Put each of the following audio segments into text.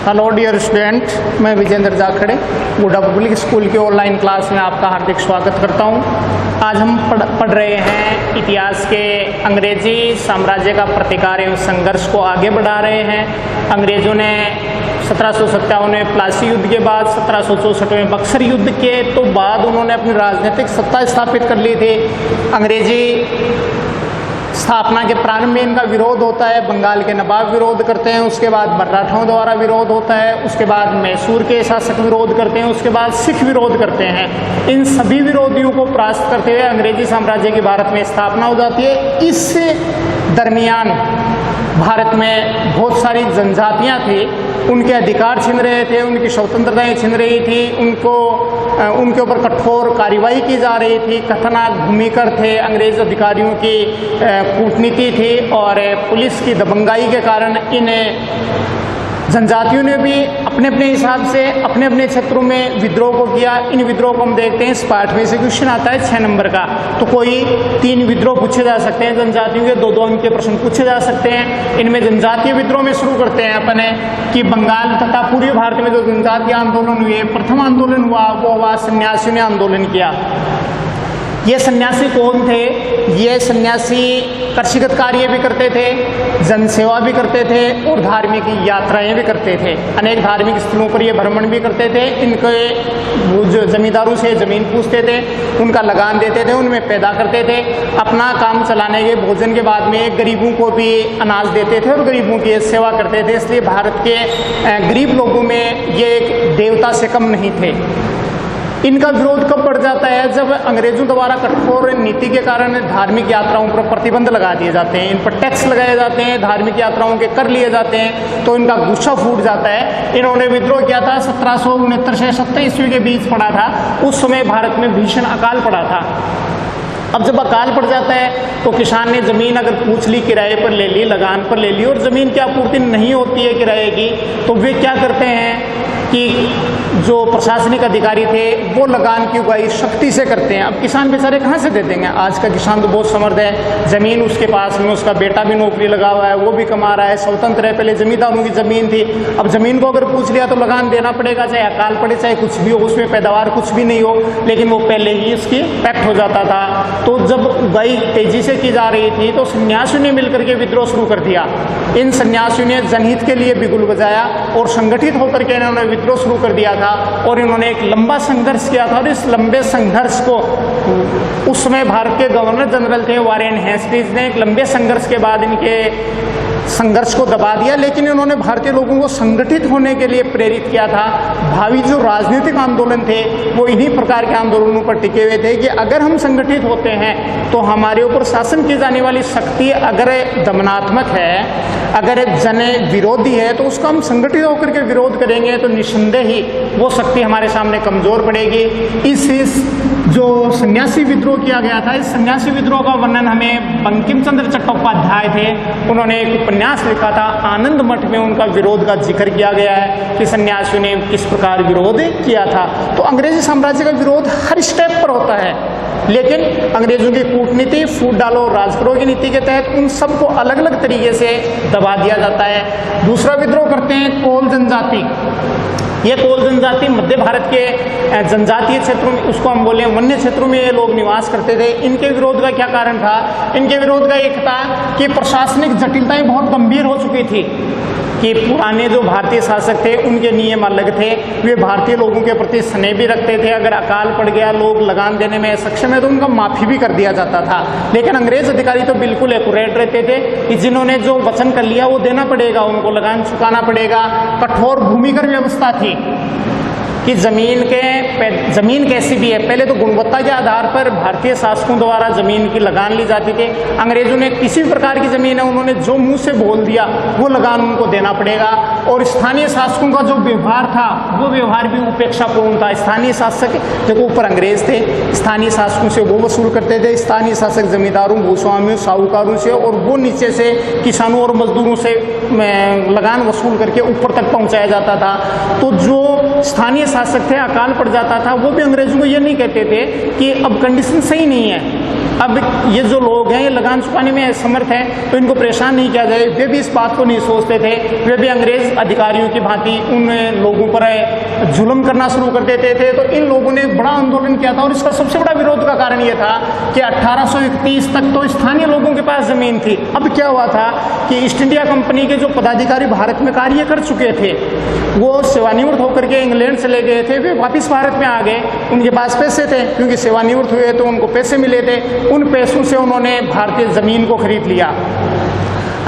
Hello dear student, मैं Vijendra जाखड़े Godda public school के online class में आपका हार्दिक स्वागत करता हूं। आज हम पढ़ रहे हैं इतिहास के अंग्रेजी साम्राज्य का प्रतिकार एवं संघर्ष को आगे बढ़ा रहे हैं। अंग्रेजों ने 1757 में प्लासी युद्ध के बाद 1764 में बक्सर युद्ध के तो बाद उन्होंने अपनी राजनीतिक सत्ता स्थापित कर ली थी। अंग्रेजी स्थापना के प्रारंभ में इनका विरोध होता है, बंगाल के नवाब विरोध करते हैं, उसके बाद मराठाओं द्वारा विरोध होता है, उसके बाद मैसूर के शासक विरोध करते हैं, उसके बाद सिख विरोध करते हैं। इन सभी विरोधियों को परास्त करते हुए अंग्रेजी साम्राज्य की भारत में स्थापना हो जाती है। इस दरमियान भारत में बहुत सारी जनजातियां थी, उनके अधिकार छिन रहे थे, उनकी स्वतंत्रताएं छिन रही थी, उनके ऊपर कठोर कार्रवाई की जा रही थी। खतरनाक भूमिकर थे, अंग्रेज अधिकारियों की कूटनीति थी और पुलिस की दबंगाई के कारण इन जनजातियों ने भी अपने अपने हिसाब से अपने अपने क्षेत्रों में विद्रोह को किया। इन विद्रोह को हम देखते हैं, इस पाठ में से क्वेश्चन आता है 6 नंबर का, तो कोई 3 विद्रोह पूछे जा सकते हैं जनजातियों के, 2-2 अंक के प्रश्न पूछे जा सकते हैं। इनमें जनजातीय विद्रोह में शुरू करते हैं अपने कि बंगाल तथा पूर्वी भारत में जो जनजातीय आंदोलन हुए, प्रथम आंदोलन हुआ वो हुआ सन्यासियों ने आंदोलन किया। ये सन्यासी कौन थे? ये सन्यासी कृषिगत कार्य भी करते थे, जनसेवा भी करते थे और धार्मिक यात्राएं भी करते थे। अनेक धार्मिक स्थलों पर ये भ्रमण भी करते थे। इनके जो जमींदारों से जमीन पूछते थे, उनका लगान देते थे, उनमें पैदा करते थे। अपना काम चलाने के भोजन के बाद में गरीबों को भी अनाज देते थे और गरीबों की सेवा करते थे। इसलिए भारत के गरीब लोगों में ये एक देवता से कम नहीं थे। इनका विरोध कब बढ़ जाता है? जब अंग्रेजों द्वारा कठोर नीति के कारण धार्मिक यात्राओं पर प्रतिबंध लगा दिए जाते हैं, इन पर टैक्स लगाए जाते हैं, धार्मिक यात्राओं के कर लिए जाते हैं, तो इनका गुस्सा फूट जाता है। इन्होंने विद्रोह किया था 1769 से 17 ईस्वी के बीच पड़ा था। उस समय भारत में भीषण अकाल पड़ा था। अब जब अकाल पड़ जाता है तो किसान ने जमीन अगर पूछ ली, किराए पर ले ली, लगान पर ले ली और जमीन की आपूर्ति नहीं होती है किराए की, तो वे क्या करते हैं कि जो प्रशासनिक अधिकारी थे वो लगान की उगाही सख्ती से करते हैं। अब किसान बेचारे कहाँ से दे देंगे? आज का किसान तो बहुत समर्थ है, जमीन उसके पास में, उसका बेटा भी नौकरी लगा हुआ है, वो भी कमा रहा है, स्वतंत्र है। पहले जमींदारों की जमीन थी, अब जमीन को अगर पूछ लिया तो लगान देना पड़ेगा, चाहे अकाल पड़े चाहे कुछ भी हो, उसमें पैदावार कुछ भी नहीं हो, लेकिन वो पहले ही उसकी पैक्ट हो जाता था। तो जब उगाई तेजी से की जा रही थी तो सन्यासियों ने मिलकर के विद्रोह शुरू कर दिया। इन सन्यासियों ने जनहित के लिए बिगुल बजाया और संगठित होकर के इन्होंने विद्रोह शुरू कर दिया था और इन्होंने एक लंबा संघर्ष किया था। और इस लंबे संघर्ष को उस समय भारत के गवर्नर जनरल थे वारेन हेस्टिंग्स ने एक लंबे संघर्ष के बाद इनके संघर्ष को दबा दिया, लेकिन इन्होंने भारतीय लोगों को संगठित होने के लिए प्रेरित किया था। भावी जो राजनीतिक आंदोलन थे वो इन्हीं प्रकार के आंदोलनों पर टिके हुए थे कि अगर हम संगठित होते हैं तो हमारे ऊपर शासन की जाने वाली शक्ति अगर दमनात्मक है, अगर जन विरोधी है, तो उसका हम संगठित होकर के विरोध करेंगे तो निस्संदेह ही वो शक्ति हमारे सामने कमजोर पड़ेगी। इस जो सन्यासी विद्रोह किया गया था, इस सन्यासी विद्रोह का वर्णन हमें बंकिम चंद्र चट्टोपाध्याय थे, उन्होंने एक उपन्यास लिखा था आनंद मठ में, उनका विरोध का जिक्र किया गया है कि सन्यासियों ने किस प्रकार विरोध किया था। तो अंग्रेजी साम्राज्य का विरोध हर स्टेप पर होता है, लेकिन अंग्रेजों की कूटनीति, फूट डालो राज करो की नीति के तहत उन सबको अलग अलग तरीके से दबा दिया जाता है। दूसरा विद्रोह करते हैं कोल जनजाति। ये कोल जनजाति मध्य भारत के जनजातीय क्षेत्रों में, उसको हम बोले वन्य क्षेत्रों में ये लोग निवास करते थे। इनके विरोध का क्या कारण था? इनके विरोध का एक था कि प्रशासनिक जटिलताएं बहुत गंभीर हो चुकी थी, कि पुराने जो भारतीय शासक थे उनके नियम अलग थे, वे भारतीय लोगों के प्रति स्नेह भी रखते थे। अगर अकाल पड़ गया, लोग लगान देने में सक्षम है तो उनका माफी भी कर दिया जाता था। लेकिन अंग्रेज अधिकारी तो बिल्कुल एक्यूरेट रहते थे कि जिन्होंने जो वचन कर लिया वो देना पड़ेगा, उनको लगान चुकाना पड़ेगा। कठोर भूमिकर व्यवस्था थी कि जमीन कैसी भी है, पहले तो गुणवत्ता के आधार पर भारतीय शासकों द्वारा जमीन की लगान ली जाती थी। अंग्रेजों ने किसी भी प्रकार की जमीन है, उन्होंने जो मुंह से बोल दिया वो लगान उनको देना पड़ेगा। और स्थानीय शासकों का जो व्यवहार था वो व्यवहार भी उपेक्षापूर्ण था। स्थानीय शासक देखो, ऊपर अंग्रेज थे, स्थानीय शासकों से वो वसूल करते थे, स्थानीय शासक जमींदारों, भूस्वामियों, साहूकारों से, और वो नीचे से किसानों और मजदूरों से लगान वसूल करके ऊपर तक पहुंचाया जाता था। तो जो स्थानीय शासक थे, अकाल पड़ जाता था, वो भी अंग्रेजों को ये नहीं कहते थे कि अब कंडीशन सही नहीं है, अब ये जो लोग हैं ये लगान चुकाने में असमर्थ हैं, तो इनको परेशान नहीं किया जाए, वे भी इस बात को नहीं सोचते थे। वे भी अंग्रेज अधिकारियों की भांति उन लोगों पर जुल्म करना शुरू कर देते थे। तो इन लोगों ने बड़ा आंदोलन किया था और इसका सबसे बड़ा विरोध का कारण ये था कि 1831 तक तो स्थानीय लोगों के पास जमीन थी। अब क्या हुआ था कि ईस्ट इंडिया कंपनी के जो पदाधिकारी भारत में कार्य कर चुके थे वो सेवानिवृत्त होकर के इंग्लैंड चले गए थे, वे वापस भारत में आ गए। उनके पास पैसे थे क्योंकि सेवानिवृत्त हुए तो उनको पैसे मिले थे, उन पैसों से उन्होंने भारतीय जमीन को खरीद लिया।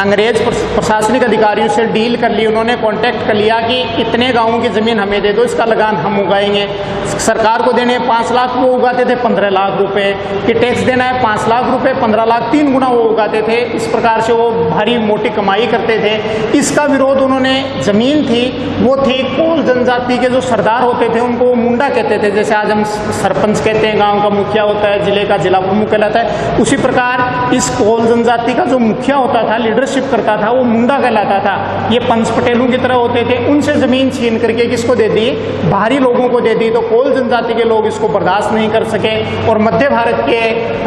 अंग्रेज प्रशासनिक अधिकारियों से डील कर ली, उन्होंने कांटेक्ट कर लिया कि इतने गांवों की ज़मीन हमें दे दो, इसका लगान हम उगाएंगे। सरकार को देने 5 लाख, वो उगाते थे 15 लाख रुपए। कि टैक्स देना है 5 लाख रुपए, 15 लाख 3 गुना वो उगाते थे। इस प्रकार से वो भारी मोटी कमाई करते थे। इसका विरोध उन्होंने, ज़मीन थी वो थी कोल जनजाति के जो सरदार होते थे उनको वो मुंडा कहते थे। जैसे आज हम सरपंच कहते हैं, गाँव का मुखिया होता है, जिले का जिला प्रमुख कहलाता है, उसी प्रकार इस कोल जनजाति का जो मुखिया होता था, लीडरशिप करता था, वो मुंडा कहलाता था। ये पंच पटेलों की तरह होते थे। उनसे जमीन छीन करके किसको दे दी? बाहरी लोगों को दे दी। तो कोल जनजाति के लोग इसको बर्दाश्त नहीं कर सके और मध्य भारत के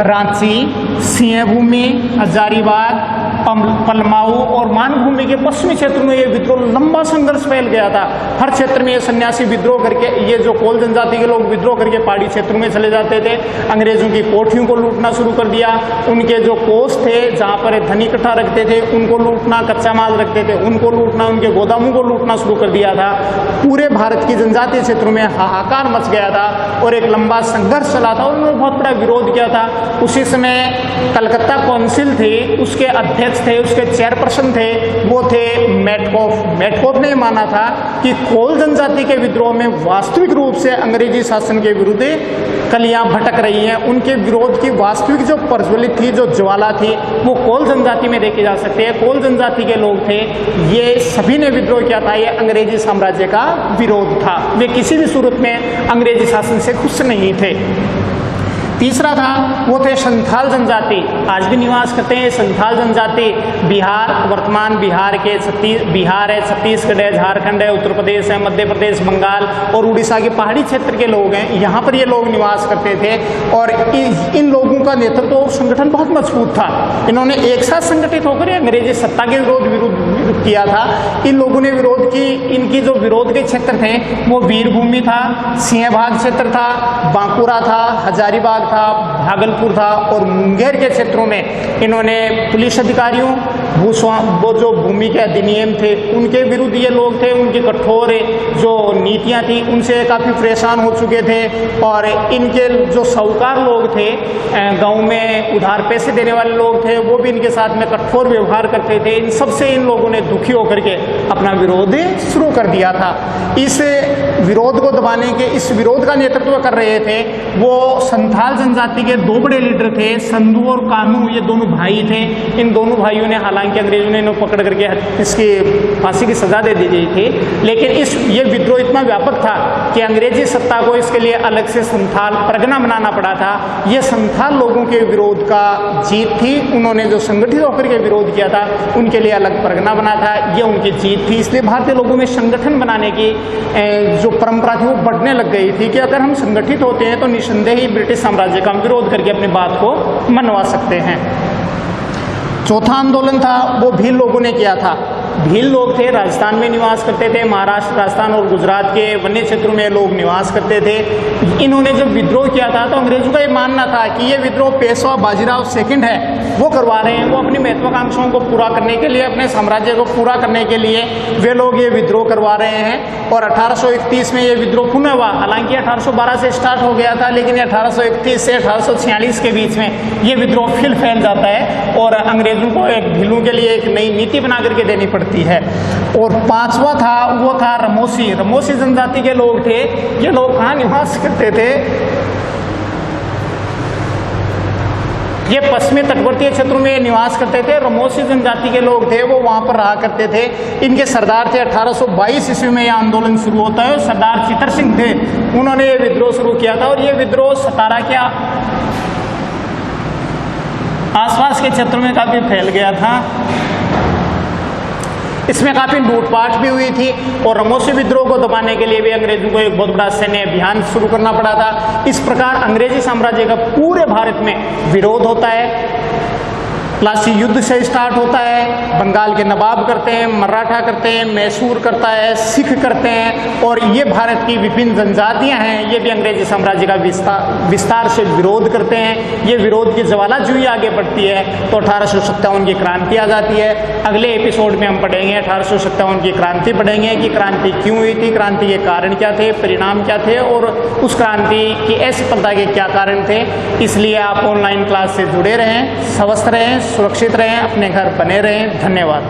रांची, सिंहभूमि, हजारीबाग, पलमाऊ और मानभूमि के पश्चिमी क्षेत्र में ये विद्रोह, लंबा संघर्ष फैल गया था। हर क्षेत्र में ये सन्यासी विद्रोह करके, ये जो कोल जनजाति के लोग विद्रोह करके पहाड़ी क्षेत्रों में चले जाते थे। अंग्रेजों की कोठियों को लूटना शुरू कर दिया। उनके जो कोष थे जहाँ पर धन इकट्ठा रखते थे उनको लूटना, कच्चा माल रखते थे उनको लूटना, उनके गोदामों को लूटना शुरू कर दिया था। पूरे भारत की जनजातीय क्षेत्रों में हाहाकार मच गया था और एक लंबा संघर्ष चला था और उन्होंने बहुत बड़ा विरोध किया था। उसी समय कलकत्ता काउंसिल थी, उसके अध्यक्ष थे, उसके चेयरपर्सन थे, वो थे मेटकॉफ। मेटकॉफ ने माना था कि कोल जनजाति के विद्रोह में वास्तविक रूप से अंग्रेजी शासन के विरुद्ध कलियां भटक रही हैं। उनके विरोध की वास्तविक जो प्रज्वलित थी, जो ज्वाला थी, वो कोल जनजाति में देखी जा सकती है। कोल जनजाति के लोग थे, ये सभी ने विद्रोह किया था। ये अंग्रेजी साम्राज्य का विरोध था। वे किसी भी सूरत में अंग्रेजी शासन से खुश नहीं थे। तीसरा था, वो थे संथाल जनजाति। आज भी निवास करते हैं संथाल जनजाति। बिहार, वर्तमान बिहार के बिहार है, छत्तीसगढ़ है, झारखंड है, उत्तर प्रदेश है, मध्य प्रदेश, बंगाल और उड़ीसा के पहाड़ी क्षेत्र के लोग हैं। यहाँ पर ये लोग निवास करते थे और इन लोगों का नेतृत्व और संगठन बहुत मजबूत था। इन्होंने एक साथ संगठित होकर अंग्रेजी सत्ता के विरोध किया था। इन लोगों ने विरोध की। इनकी जो विरोध के क्षेत्र थे वो वीरभूमि था, सिंहभाग क्षेत्र था, बांकुरा था, हजारीबाग था, भागलपुर था और मुंगेर के क्षेत्रों में इन्होंने पुलिस अधिकारियों, वो जो भूमि के अधिनियम थे उनके विरुद्ध ये लोग थे। उनकी कठोर जो नीतियां थी उनसे काफ़ी परेशान हो चुके थे और इनके जो साहूकार लोग थे, गांव में उधार पैसे देने वाले लोग थे, वो भी इनके साथ में कठोर व्यवहार करते थे। इन सबसे इन लोगों ने दुखी होकर के अपना विरोध शुरू कर दिया था। इस विरोध को दबाने के, इस विरोध का नेतृत्व कर रहे थे वो संथाल जनजाति के 2 बड़े लीडर थे, संधू और कानू। ये दोनों भाई थे। इन दोनों भाइयों ने, हालांकि अंग्रेजों ने इन्हें पकड़ करके इसकी फांसी की सजा दे दी गई थी, लेकिन ये विद्रोह इतना व्यापक था कि अंग्रेजी सत्ता को इसके लिए अलग से संथाल परगना बनाना पड़ा था। ये संथाल लोगों के विरोध का जीत थी। उन्होंने जो संगठित होकर के विरोध किया था उनके लिए अलग परगना बना था, ये उनकी जीत थी। इसलिए भारतीय लोगों में संगठन बनाने की जो परंपरा थी वो बढ़ने लग गई थी कि अगर हम संगठित होते हैं तो निस्संदेह ही ब्रिटिश साम्राज्य का हम विरोध करके अपनी बात को मनवा सकते हैं। चौथा आंदोलन था वो भील लोगों ने किया था। भील लोग थे, राजस्थान में निवास करते थे। महाराष्ट्र, राजस्थान और गुजरात के वन्य क्षेत्रों में लोग निवास करते थे। इन्होंने जब विद्रोह किया था तो अंग्रेजों का ये मानना था कि ये विद्रोह पेशवा बाजीराव सेकंड है वो करवा रहे हैं। वो अपनी महत्वाकांक्षाओं को पूरा करने के लिए, अपने साम्राज्य को पूरा करने के लिए वे लोग ये विद्रोह करवा रहे हैं। और 1831 में ये विद्रोह पुनः हुआ। हालांकि 1812 से स्टार्ट हो गया था, लेकिन 1831 से 1846 के बीच में ये विद्रोह फिर फैल जाता है और अंग्रेजों को एक भीलों के लिए एक नई नीति बना करके देनी पड़ती है। और 5वां था वो था रमोसी। रमोसी जनजाति के लोग थे। ये लोग कहाँ निवास करते थे? ये पश्चिमी तटवर्तीय क्षेत्रों में निवास करते थे। रमोसी जनजाति के लोग थे, वो वहाँ पर रहा करते थे। इनके सरदार थे। 1822 ईस्वी में यह आंदोलन शुरू होता है। सरदार चितर सिंह थे, उन्होंने ये विद्रोह शुरू किया था और ये विद्रोह सतारा के आसपास के क्षेत्रों में काफ़ी फैल गया था। इसमें काफ़ी लूटपाट भी हुई थी और रमोसी विद्रोह को दबाने के लिए भी अंग्रेजों को एक बहुत बड़ा सैन्य अभियान शुरू करना पड़ा था। इस प्रकार अंग्रेजी साम्राज्य का पूरे भारत में विरोध होता है। प्लासी युद्ध से स्टार्ट होता है, बंगाल के नवाब करते हैं, मराठा करते हैं, मैसूर करता है, सिख करते हैं और ये भारत की विभिन्न जनजातियां हैं, ये भी अंग्रेजी साम्राज्य का विस्तार से विरोध करते हैं। ये विरोध की ज्वालाजुई आगे बढ़ती है तो 1857 की क्रांति आ जाती है। अगले एपिसोड में हम पढ़ेंगे 1857 की क्रांति पढ़ेंगे कि क्रांति क्यों हुई थी, क्रांति के कारण क्या थे, परिणाम क्या थे और उस क्रांति की असफलता के क्या कारण थे। इसलिए आप ऑनलाइन क्लास से जुड़े रहें, स्वस्थ रहें, सुरक्षित रहें, अपने घर बने रहें। धन्यवाद।